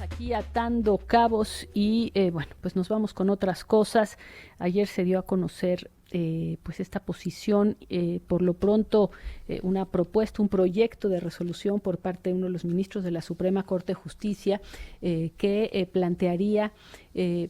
Aquí atando cabos y bueno, pues nos vamos con otras cosas. Ayer se dio a conocer pues esta posición, por lo pronto una propuesta, un proyecto de resolución por parte de uno de los ministros de la Suprema Corte de Justicia que plantearía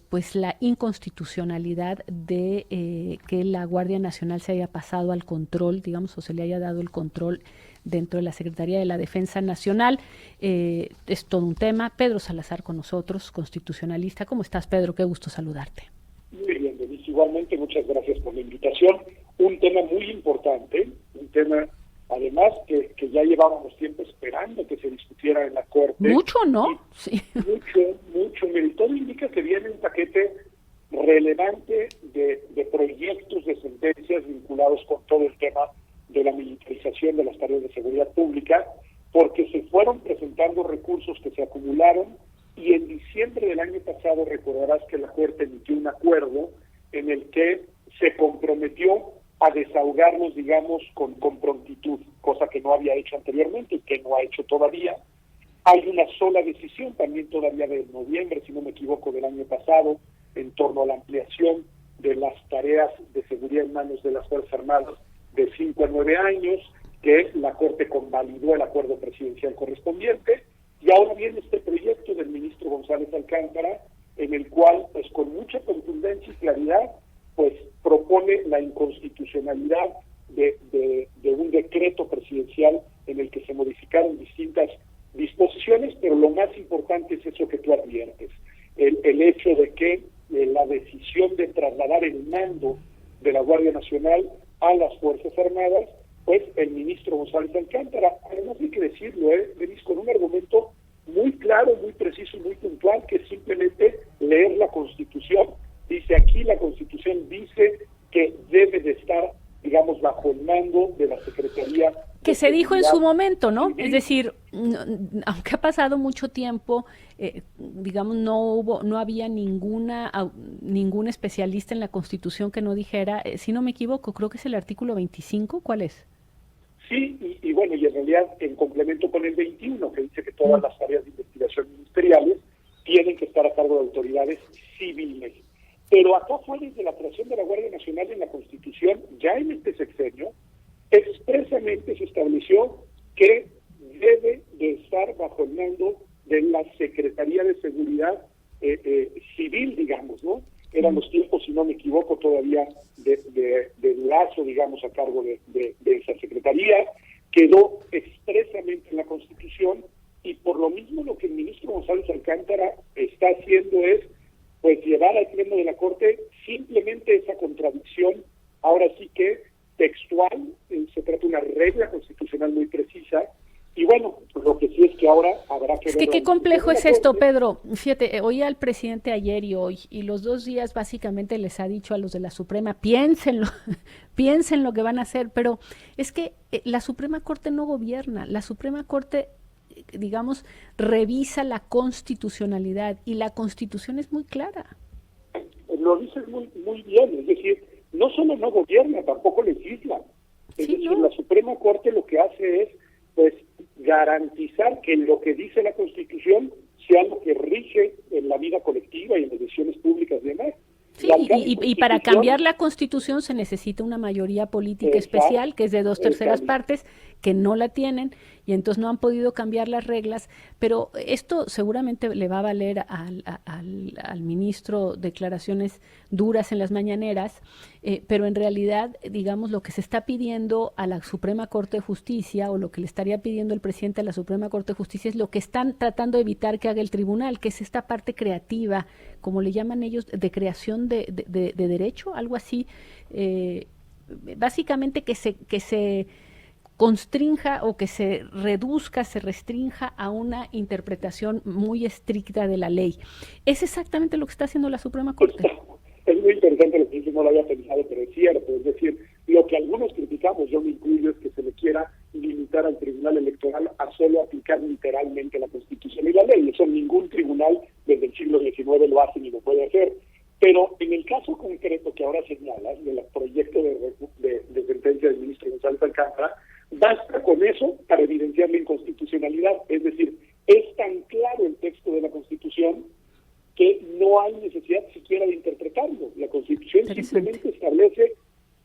pues la inconstitucionalidad de que la Guardia Nacional se haya pasado al control, digamos, o se le haya dado el control dentro de la Secretaría de la Defensa Nacional. Es todo un tema. Pedro Salazar con nosotros, constitucionalista. ¿Cómo estás, Pedro? Qué gusto saludarte. Muy bien, Denise. Igualmente, muchas gracias por la invitación. Un tema muy importante, un tema además que ya llevábamos tiempo esperando que se discutiera en la Corte. Mucho, ¿no? Sí. Mucho. Mire, todo indica que viene un paquete relevante de proyectos de sentencias vinculados con todo el tema de la militarización de las tareas de seguridad pública, porque se fueron presentando recursos que se acumularon y en diciembre del año pasado recordarás que la Corte emitió un acuerdo en el que se comprometió a desahogarlos, digamos, con prontitud, cosa que no había hecho anteriormente y que no ha hecho todavía. Hay una sola decisión también todavía de noviembre, si no me equivoco, del año pasado, en torno a la ampliación de las tareas de seguridad en manos de las Fuerzas Armadas de 5 a 9 años, que la Corte convalidó el acuerdo presidencial correspondiente, y ahora viene este proyecto del ministro González Alcántara, en el cual, pues con mucha contundencia y claridad, pues propone la inconstitucionalidad de un decreto presidencial en el que se modificaron distintas disposiciones, pero lo más importante es eso que tú adviertes, el hecho de que la decisión de trasladar el mando de la Guardia Nacional a las Fuerzas Armadas, pues el ministro González Alcántara, además hay que decirlo, Denise, con un argumento muy claro, muy preciso y muy puntual, que es simplemente leer la Constitución. Dice aquí, la Constitución dice que debe de estar, digamos, bajo el mando de la Secretaría. Que se dijo en su momento, ¿no? Es decir, aunque ha pasado mucho tiempo, digamos, no había ningún especialista en la Constitución que no dijera, si no me equivoco, creo que es el artículo 25, ¿cuál es? Sí, y bueno, y en realidad en complemento con el 21, que dice que todas las áreas de investigación ministeriales tienen que estar a cargo de autoridades civiles. Pero acá fue desde la creación de la Guardia Nacional en la Constitución, ya en este sexenio, expresamente se estableció que debe de estar bajo el mando de la Secretaría de Seguridad Civil, digamos, ¿no? Eran los tiempos, si no me equivoco, todavía de Lazo, digamos, a cargo de esa secretaría. Quedó expresamente en la Constitución y por lo mismo lo que el ministro González Alcántara está haciendo es pues llevar al pleno de la Corte simplemente esa contradicción, ahora sí que textual, se trata de una regla constitucional muy precisa. Y bueno, lo que sí es que ahora habrá que ver. Es que qué complejo es esto, Pedro. Fíjate, oí al presidente ayer y hoy, y los 2 días básicamente les ha dicho a los de la Suprema, piénsenlo, piensen lo que van a hacer, pero es que la Suprema Corte no gobierna, la Suprema Corte, digamos, revisa la constitucionalidad, y la Constitución es muy clara. Lo dices muy bien, es decir, no solo no gobierna, tampoco legisla. Es Sí, decir, ¿no? la Suprema Corte lo que hace es pues garantizar que lo que dice la Constitución sea lo que rige en la vida colectiva y en las decisiones públicas y demás. Sí, y para cambiar la Constitución se necesita una mayoría política especial, que es de 2/3 partes, que no la tienen, y entonces no han podido cambiar las reglas, pero esto seguramente le va a valer al ministro declaraciones duras en las mañaneras, pero en realidad, digamos, lo que se está pidiendo a la Suprema Corte de Justicia, o lo que le estaría pidiendo el presidente a la Suprema Corte de Justicia, es lo que están tratando de evitar que haga el tribunal, que es esta parte creativa, como le llaman ellos, de creación de derecho, algo así, básicamente que se constrinja o que se reduzca, se restrinja a una interpretación muy estricta de la ley. Es exactamente lo que está haciendo la Suprema Corte. Es muy interesante lo que dice, no lo había pensado, pero es cierto. Es decir, lo que algunos criticamos, yo me incluyo, es que se le quiera limitar al Tribunal Electoral a solo aplicar literalmente la Constitución y la ley. Eso ningún tribunal desde el siglo XIX lo hace ni lo puede hacer. Pero en el caso concreto que ahora señalas, del proyecto de sentencia del ministro González Alcántara, basta con eso para evidenciar la inconstitucionalidad. Es decir, es tan claro el texto de la Constitución Constitución que no hay necesidad siquiera de interpretarlo. La Constitución simplemente establece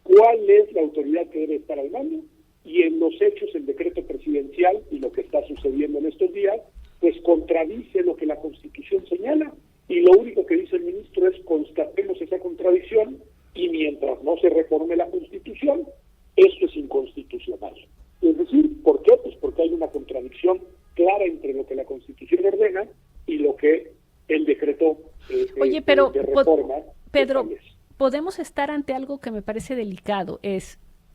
cuál es la autoridad que debe estar al mando, y en los hechos el decreto presidencial y lo que está sucediendo en estos días, pues contradice lo que la Constitución señala, y lo único que dice el ministro es constatemos esa contradicción, y mientras no se reforme la Constitución, esto es inconstitucional. Es decir, ¿por qué? Pues porque hay una contradicción clara entre lo que la Constitución ordena y lo que el decreto Oye, pero de reforma Pedro, establece. podemos estar ante algo que me parece delicado,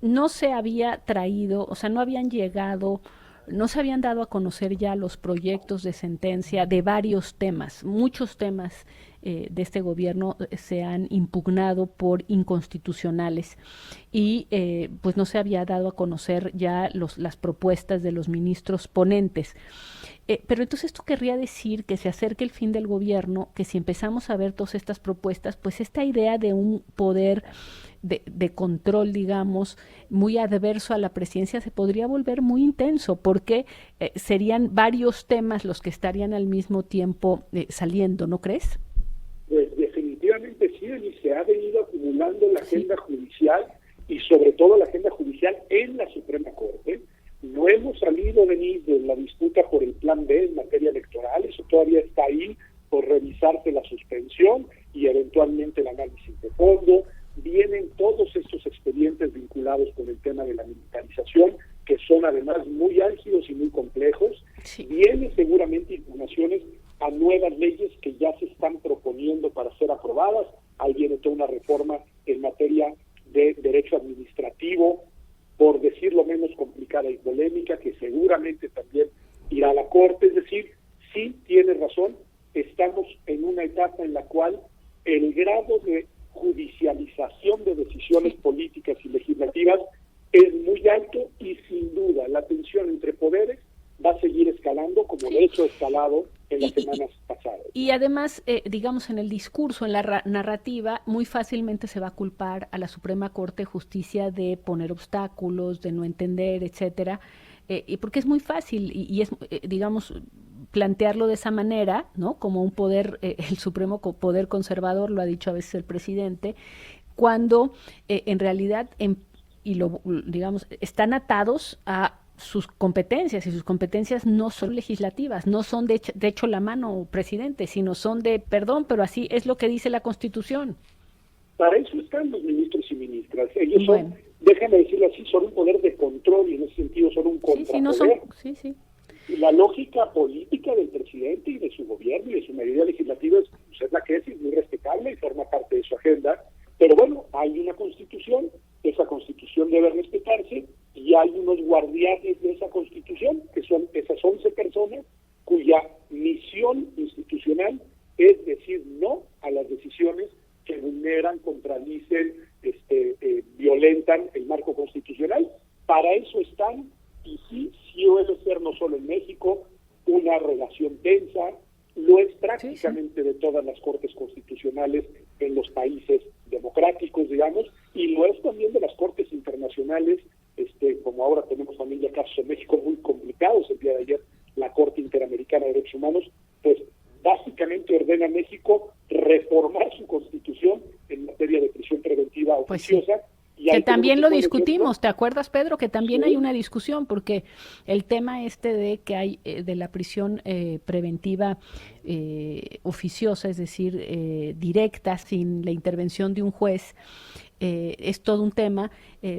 no se había traído, o sea, no habían llegado, no se habían dado a conocer ya los proyectos de sentencia de varios temas, muchos temas de este gobierno se han impugnado por inconstitucionales y pues no se había dado a conocer ya las propuestas de los ministros ponentes. Pero entonces esto querría decir que se acerque el fin del gobierno, que si empezamos a ver todas estas propuestas, pues esta idea de un poder de control, digamos, muy adverso a la presidencia se podría volver muy intenso, porque serían varios temas los que estarían al mismo tiempo saliendo, ¿no crees? Pues definitivamente sí, y se ha venido acumulando la agenda judicial, y sobre todo la agenda judicial en la Suprema Corte. No hemos salido de la disputa por el Plan B en materia electoral, eso todavía está ahí por revisarse la suspensión y eventualmente el análisis de fondo. Vienen todos estos expedientes vinculados con el tema de la militarización, que son además muy álgidos y muy complejos. Sí. Vienen seguramente impugnaciones a nuevas leyes que ya se están proponiendo para ser aprobadas. Ahí viene toda una reforma en materia de derecho administrativo, por decirlo menos complicada y polémica, que seguramente también irá a la Corte. Es decir, sí tienes razón, estamos en una etapa en la cual el grado de judicialización de decisiones políticas y legislativas es muy alto, y sin duda la tensión entre poderes va a seguir escalando, como de hecho ha escalado en las semanas pasadas. Y además, digamos, en el discurso, en la narrativa, muy fácilmente se va a culpar a la Suprema Corte de Justicia de poner obstáculos, de no entender, etcétera, y porque es muy fácil y es, digamos, plantearlo de esa manera, ¿no? Como un poder, el supremo poder conservador, lo ha dicho a veces el presidente, cuando en realidad, digamos, están atados a sus competencias, y sus competencias no son legislativas, no son de hecho la mano, presidente, sino son de, perdón, pero así es lo que dice la Constitución. Para eso están los ministros y ministras. Ellos son, déjame decirlo así, son un poder de control, y en ese sentido son un contrapoder. Sí. La lógica política del presidente y de su gobierno y de su mayoría legislativa es la que es muy respetable y forma parte de su agenda. Pero bueno, hay una Constitución, esa Constitución debe respetarse, y hay unos guardianes de esa Constitución, que son esas 11 personas cuya misión institucional es decir no a las decisiones que vulneran, contradicen, violentan el marco constitucional. Para eso están, y sí debe ser no solo en México una relación tensa, lo es prácticamente de todas las cortes constitucionales en los países democráticos, digamos, y lo es también de las cortes internacionales, como ahora tenemos también ya casos en México muy complicados. El día de ayer la Corte Interamericana de Derechos Humanos pues básicamente ordena a México reformar su Constitución en materia de prisión preventiva oficiosa. Y que también lo discutimos, ¿te acuerdas, Pedro? Que también hay una discusión, porque el tema de que hay de la prisión preventiva oficiosa, es decir, directa, sin la intervención de un juez, es todo un tema,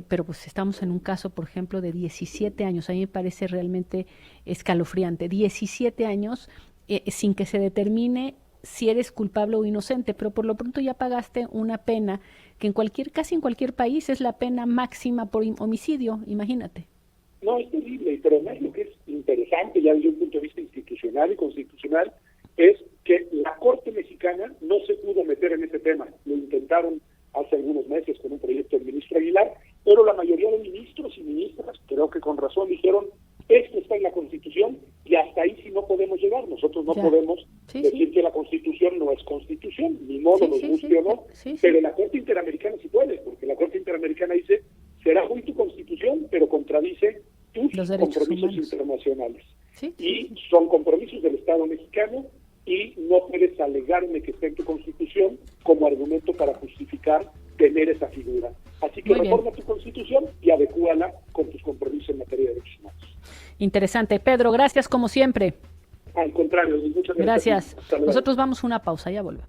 pero pues estamos en un caso, por ejemplo, de 17 años, a mí me parece realmente escalofriante, 17 años sin que se determine si eres culpable o inocente, pero por lo pronto ya pagaste una pena que casi en cualquier país es la pena máxima por homicidio, imagínate. No, es terrible, pero además lo que es interesante ya desde un punto de vista institucional y constitucional es que la Corte mexicana no se pudo meter en ese tema. Lo intentaron hace algunos meses con un proyecto del ministro Aguilar, pero la mayoría de ministros y ministras, creo que con razón, dijeron, esto está en la Constitución y hasta ahí sí no podemos llegar. Nosotros no podemos decir que la Constitución no es Constitución, ni modo, nos guste o no, pero la Corte Interamericana sí puede, porque la Corte Interamericana dice, será muy tu Constitución, pero contradice tus compromisos internacionales. Y son compromisos del Estado mexicano, y no puedes alegarme que está en tu Constitución como argumento para justificar tener esa figura. Así que reforma tu Constitución y adecúala con tus compromisos en materia de derechos humanos. Interesante. Pedro, gracias como siempre. Al contrario, muchas gracias. Nosotros vamos a una pausa, ya volvemos.